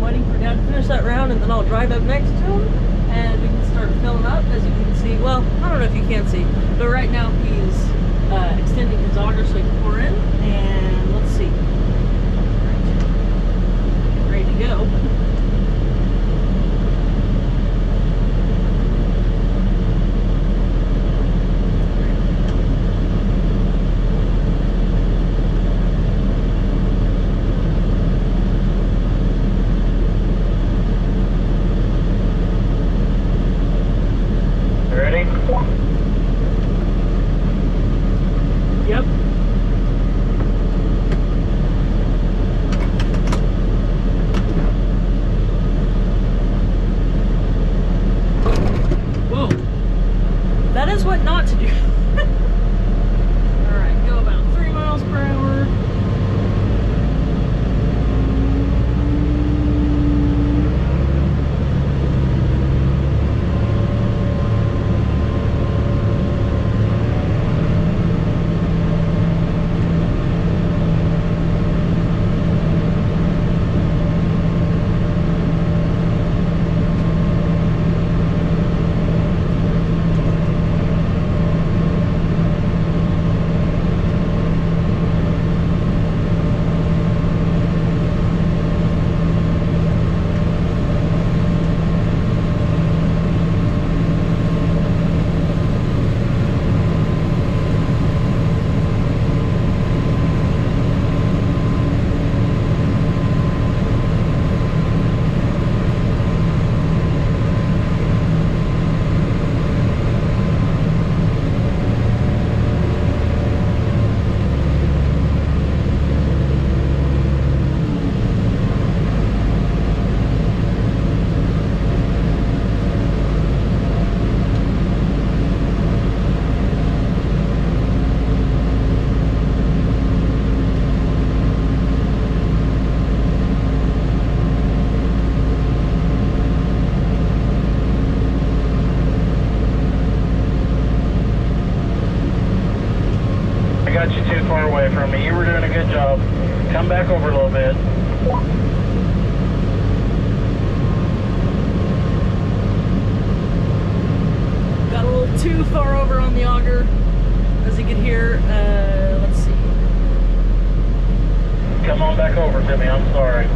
I'm waiting for Dad to finish that round, and then I'll drive up next to him, and we can start filling up. As you can see, well, I don't know if you can see, but right now he's extending his auger so he can pour in, and let's see. Right. Ready to go. Yep. Whoa. That is what not to do. Alright, go about 3 miles per hour. I got you too far away from me. You were doing a good job. Come back over a little bit. Got a little too far over on the auger. As you can hear, let's see. Come on back over to me. I'm sorry.